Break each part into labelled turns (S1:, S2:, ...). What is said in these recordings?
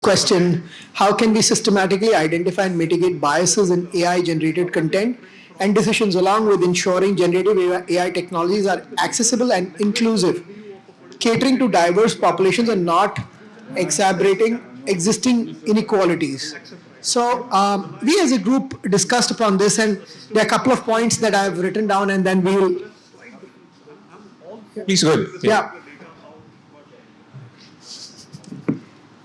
S1: question, how can we systematically identify and mitigate biases in AI-generated content and decisions along with ensuring generative AI technologies are accessible and inclusive, catering to diverse populations and not exacerbating existing inequalities. So we as a group discussed upon this, and there are a couple of points that I've written down, and then we'll...
S2: He's good.
S1: Yeah.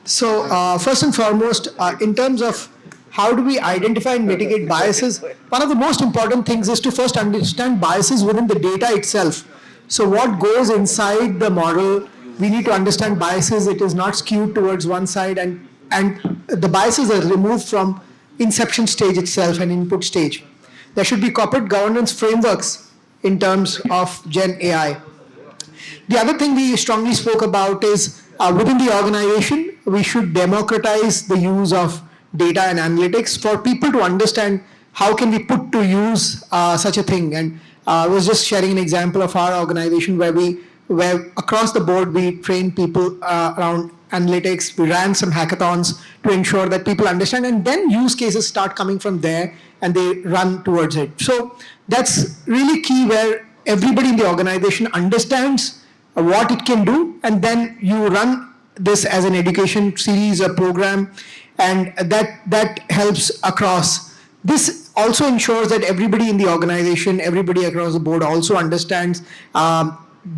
S1: So first and foremost, in terms of how do we identify and mitigate biases, one of the most important things is to first understand biases within the data itself. So what goes inside the model, we need to understand biases. It is not skewed towards one side, and the biases are removed from inception stage itself and input stage. There should be corporate governance frameworks in terms of Gen AI. The other thing we strongly spoke about is within the organization, we should democratize the use of data and analytics for people to understand how can we put to use such a thing. And I was just sharing an example of our organization where across the board we train people around analytics. We ran some hackathons to ensure that people understand, and then use cases start coming from there and they run towards it. So that's really key, where everybody in the organization understands what it can do, and then you run this as an education series or program, and that helps across. This also ensures that everybody in the organization, everybody across the board also understands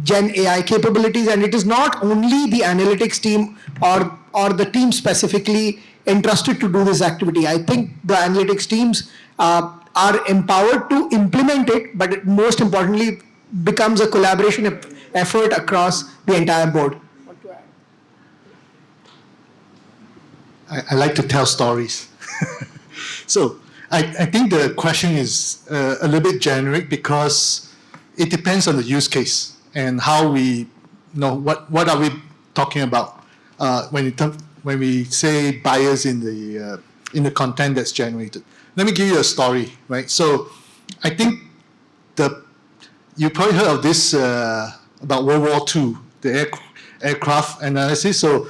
S1: Gen AI capabilities, and it is not only the analytics team or the team specifically entrusted to do this activity. I think the analytics teams are empowered to implement it, but it most importantly becomes a collaboration effort across the entire board.
S3: I like to tell stories. So I think the question is a little bit generic because it depends on the use case and how we know what are we talking about when we say bias in the content that's generated. Let me give you a story, right? So I think you probably heard of this about World War II, the aircraft analysis. So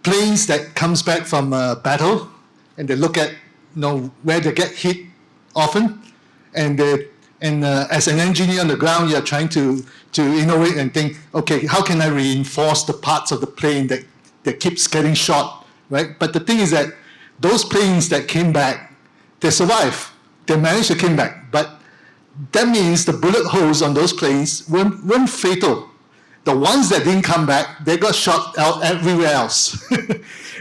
S3: planes that comes back from a battle, and they look at where they get hit often, and as an engineer on the ground, you're trying to innovate and think, okay, how can I reinforce the parts of the plane that keeps getting shot, right? But the thing is that those planes that came back, they survived. They managed to come back, but that means the bullet holes on those planes weren't fatal. The ones that didn't come back, they got shot out everywhere else,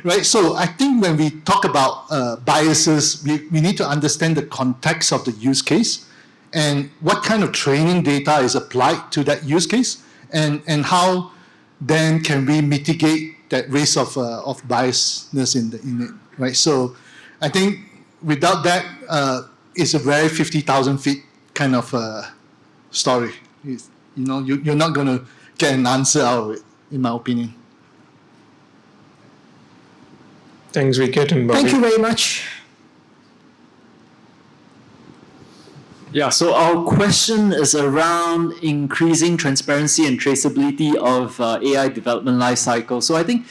S3: right? So I think when we talk about biases, we need to understand the context of the use case and what kind of training data is applied to that use case, and how then can we mitigate that risk of biasness in it, right? So I think without that, it's a very 50,000 feet kind of story. You're not going to get an answer out of it, in my opinion.
S2: Thanks, Wicket and Bobby.
S1: Thank you very much.
S4: Yeah, so our question is around increasing transparency and traceability of AI development lifecycle. So I think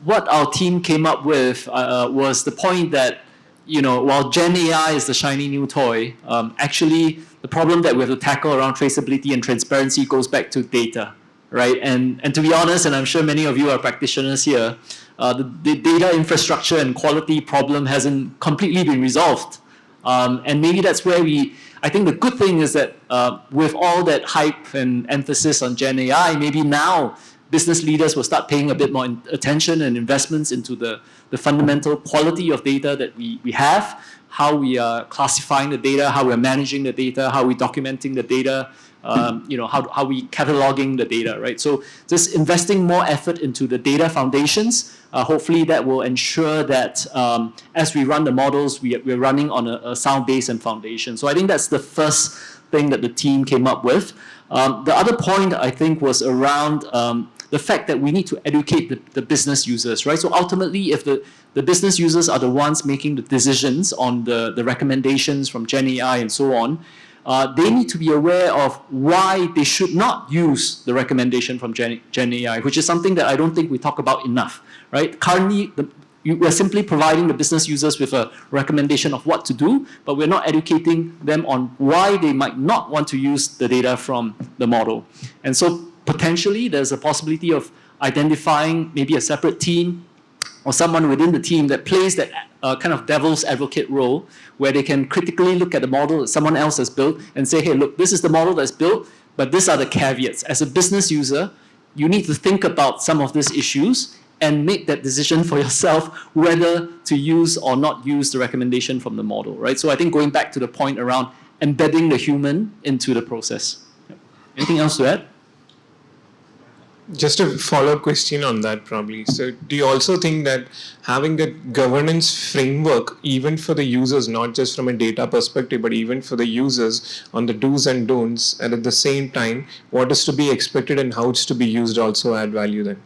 S4: what our team came up with was the point that, while Gen AI is the shiny new toy, actually the problem that we have to tackle around traceability and transparency goes back to data, right? And to be honest, and I'm sure many of you are practitioners here, the data infrastructure and quality problem hasn't completely been resolved. And maybe that's where I think the good thing is that with all that hype and emphasis on Gen AI, maybe now business leaders will start paying a bit more attention and investments into the fundamental quality of data that we have, how we are classifying the data, how we're managing the data, how we're documenting the data, how we cataloging the data, right? So just investing more effort into the data foundations, hopefully that will ensure that as we run the models, we're running on a sound base and foundation. So I think that's the first thing that the team came up with. The other point I think was around the fact that we need to educate the business users, right? So ultimately, if the business users are the ones making the decisions on the recommendations from Gen AI and so on, they need to be aware of why they should not use the recommendation from Gen AI, which is something that I don't think we talk about enough, right? Currently, we're simply providing the business users with a recommendation of what to do, but we're not educating them on why they might not want to use the data from the model. And so potentially there's a possibility of identifying maybe a separate team or someone within the team that plays that kind of devil's advocate role, where they can critically look at the model that someone else has built and say, hey, look, this is the model that's built, but these are the caveats. As a business user, you need to think about some of these issues and make that decision for yourself whether to use or not use the recommendation from the model, right? So I think going back to the point around embedding the human into the process. Anything else to add?
S2: Just a follow-up question on that probably. So do you also think that having that governance framework, even for the users, not just from a data perspective, but even for the users on the do's and don'ts, and at the same time, what is to be expected and how it's to be used also add value then?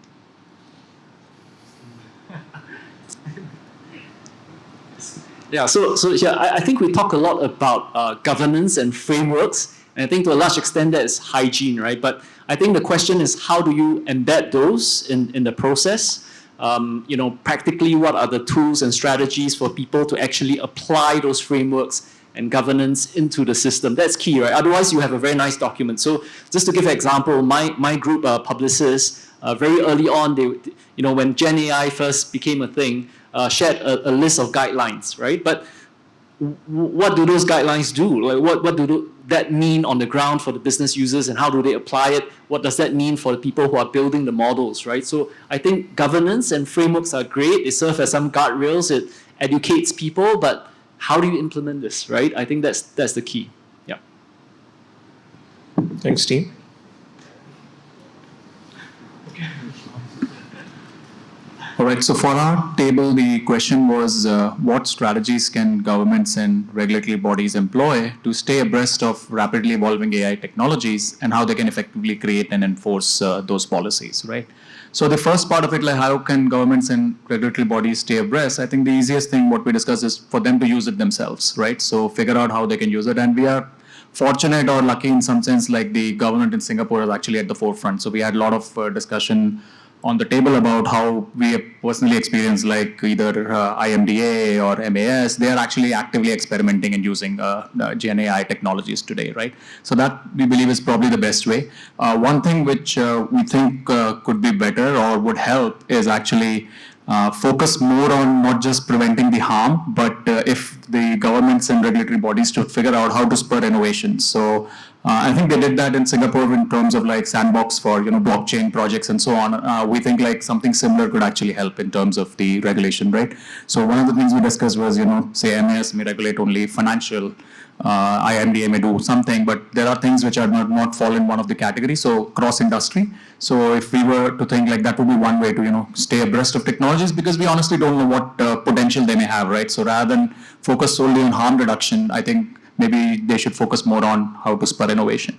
S4: Yeah, so yeah, I think we talk a lot about governance and frameworks, and I think to a large extent that is hygiene, right? But I think the question is how do you embed those in the process? Practically, what are the tools and strategies for people to actually apply those frameworks and governance into the system? That's key, right? Otherwise, you have a very nice document. So just to give an example, my group publicists, very early on, when Gen AI first became a thing, shared a list of guidelines, right? But what do those guidelines do? Like what do that mean on the ground for the business users, and how do they apply it? What does that mean for the people who are building the models, right? So I think governance and frameworks are great. They serve as some guardrails. It educates people, but how do you implement this, right? I think that's the key. Yeah.
S2: Thanks, team.
S5: All right, so for our table, the question was what strategies can governments and regulatory bodies employ to stay abreast of rapidly evolving AI technologies, and how they can effectively create and enforce those policies, right? So the first part of it, like how can governments and regulatory bodies stay abreast? I think the easiest thing what we discussed is for them to use it themselves, right? So figure out how they can use it, and we are fortunate or lucky in some sense, like the government in Singapore is actually at the forefront. So we had a lot of discussion on the table about how we have personally experienced, like either IMDA or MAS, they are actually actively experimenting and using Gen AI technologies today, right? So that we believe is probably the best way. One thing which we think could be better or would help is actually focus more on not just preventing the harm, but if the governments and regulatory bodies should figure out how to spur innovation. So I think they did that in Singapore in terms of like sandbox for blockchain projects and so on. We think like something similar could actually help in terms of the regulation, right? So one of the things we discussed was say MAS may regulate only financial, IMDA may do something, but there are things which are not fall in one of the categories. So cross industry. So if we were to think like that would be one way to stay abreast of technologies, because we honestly don't know what potential they may have, right? So rather than focus solely on harm reduction, I think maybe they should focus more on how to spur innovation.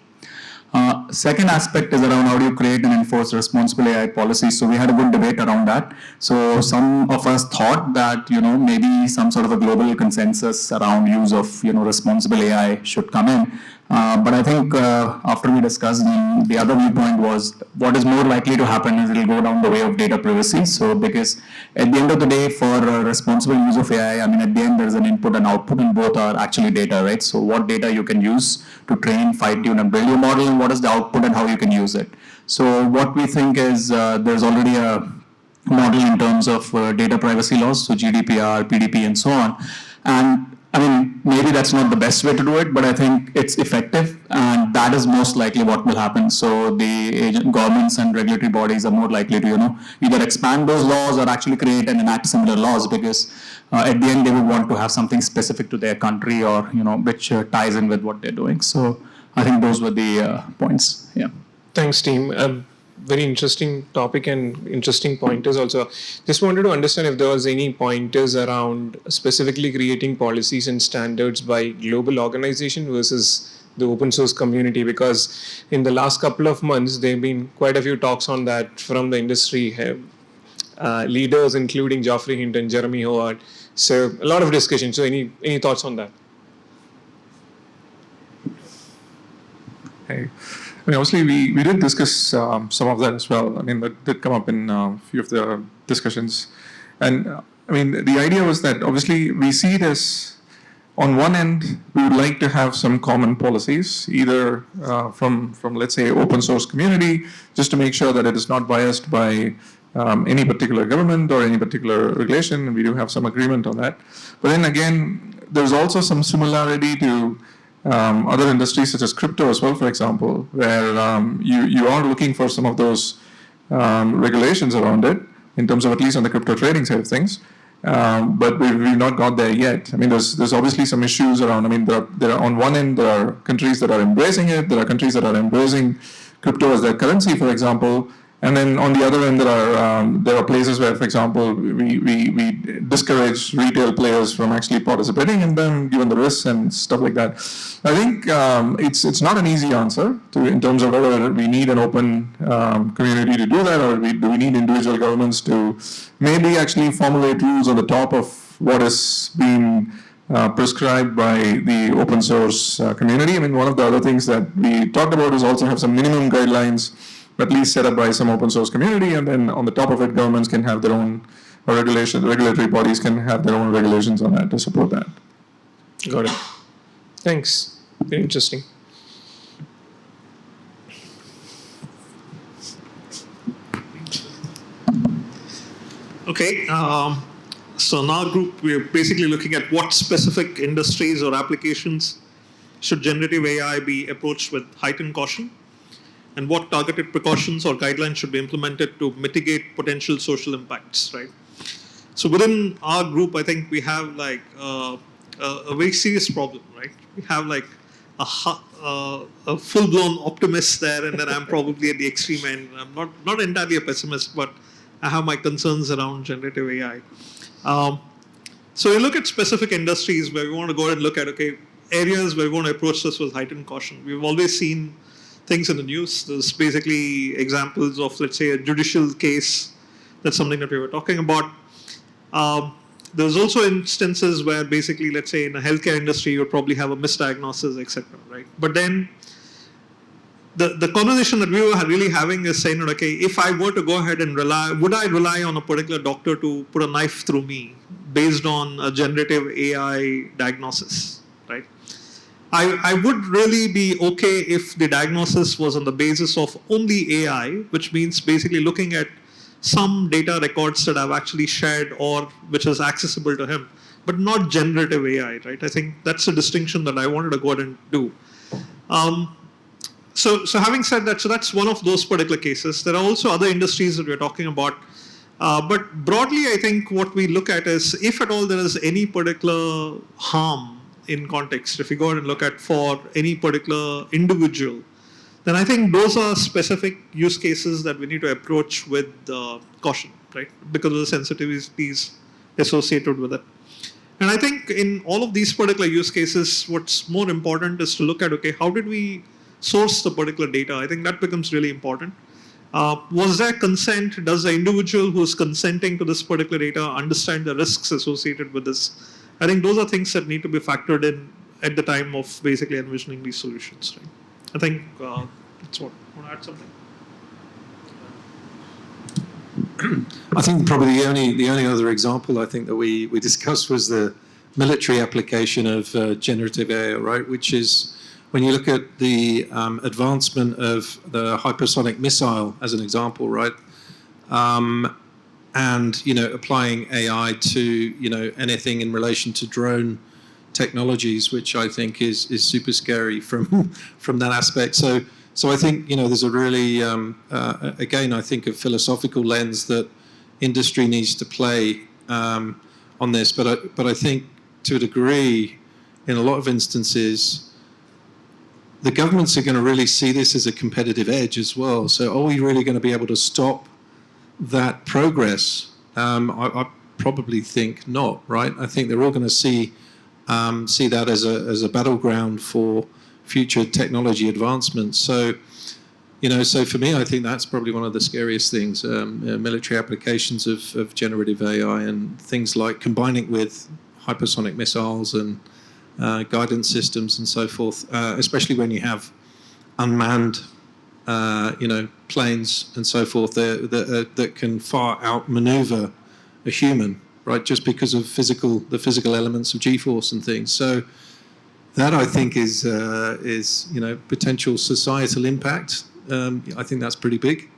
S5: Second aspect is around how do you create and enforce responsible AI policies. So we had a good debate around that. So some of us thought that maybe some sort of a global consensus around use of responsible AI should come in. But I think after we discussed, the other viewpoint was what is more likely to happen is it will go down the way of data privacy. So because at the end of the day, for responsible use of AI, I mean, at the end there is an input and output, and both are actually data, right? So what data you can use to train, fine-tune, and build your model, and what is the output and how you can use it. So what we think is there's already a model in terms of data privacy laws, so GDPR, PDP, and so on. And I mean, maybe that's not the best way to do it, but I think it's effective, and that is most likely what will happen. So the governments and regulatory bodies are more likely to, either expand those laws or actually create and enact similar laws, because at the end they would want to have something specific to their country or, which ties in with what they're doing. So I think those were the points. Yeah.
S2: Thanks, team. Very interesting topic and interesting pointers also. Just wanted to understand if there was any pointers around specifically creating policies and standards by global organization versus the open source community, because in the last couple of months, there have been quite a few talks on that from the industry leaders, including Geoffrey Hinton, Jeremy Howard. So a lot of discussion. So any thoughts on that?
S6: Hey. I mean, obviously, we did discuss some of that as well. I mean, that did come up in a few of the discussions. And I mean, the idea was that obviously we see it as, on one end, we would like to have some common policies, either from let's say open source community, just to make sure that it is not biased by any particular government or any particular regulation, and we do have some agreement on that. But then again, there's also some similarity to other industries such as crypto as well, for example, where you are looking for some of those regulations around it, in terms of at least on the crypto trading side of things. But we've not got there yet. I mean, there's obviously some issues around. I mean, there are on one end, there are countries that are embracing it. There are countries that are embracing crypto as their currency, for example. And then on the other end, there are places where, for example, we discourage retail players from actually participating in them, given the risks and stuff like that. I think it's not an easy answer in terms of whether we need an open community to do that, or do we need individual governments to maybe actually formulate rules on the top of what is being prescribed by the open source community. I mean, one of the other things that we talked about is also have some minimum guidelines, at least set up by some open source community, and then on the top of it, governments can have their own regulatory bodies can have their own regulations on that to support that.
S2: Got it. Thanks. Very interesting.
S7: Okay, so in our group, we're basically looking at what specific industries or applications should generative AI be approached with heightened caution, and what targeted precautions or guidelines should be implemented to mitigate potential social impacts, right? So within our group, I think we have like a very serious problem, right? We have like a full-blown optimist there, and then I'm probably at the extreme end. I'm not entirely a pessimist, but I have my concerns around generative AI. So we look at specific industries where we want to go and look at, okay, areas where we want to approach this with heightened caution. We've always seen things in the news. There's basically examples of, let's say, a judicial case. That's something that we were talking about. There's also instances where basically, let's say, in a healthcare industry, you would probably have a misdiagnosis, etc. Right? But then the conversation that we were really having is saying, okay, if I were to go ahead and would I rely on a particular doctor to put a knife through me based on a generative AI diagnosis, right? I would really be okay if the diagnosis was on the basis of only AI, which means basically looking at some data records that I've actually shared or which is accessible to him, but not generative AI, right? I think that's a distinction that I wanted to go ahead and do. So having said that, so that's one of those particular cases. There are also other industries that we're talking about. But broadly, I think what we look at is if at all there is any particular harm in context, if we go ahead and look at for any particular individual, then I think those are specific use cases that we need to approach with caution, right? Because of the sensitivities associated with it. And I think in all of these particular use cases, what's more important is to look at, okay, how did we source the particular data? I think that becomes really important. Was there consent? Does the individual who's consenting to this particular data understand the risks associated with this? I think those are things that need to be factored in at the time of basically envisioning these solutions, right? I think that's what. Want to add something?
S8: I think probably the only other example I think that we discussed was the military application of generative AI, right? Which is when you look at the advancement of the hypersonic missile as an example, right? And applying AI to anything in relation to drone technologies, which I think is super scary from that aspect. So I think there's a really again I think a philosophical lens that industry needs to play on this, but I think to a degree, in a lot of instances, the governments are going to really see this as a competitive edge as well. So are we really going to be able to stop that progress? I probably think not, right? I think they're all going to see that as a battleground for future technology advancements. So, so for me, I think that's probably one of the scariest things, military applications of generative AI and things like combining with hypersonic missiles and guidance systems and so forth, especially when you have unmanned, planes and so forth that can far outmaneuver a human. right? Just because of the physical elements of G-force and things. So that I think is potential societal impact. I think that's pretty big.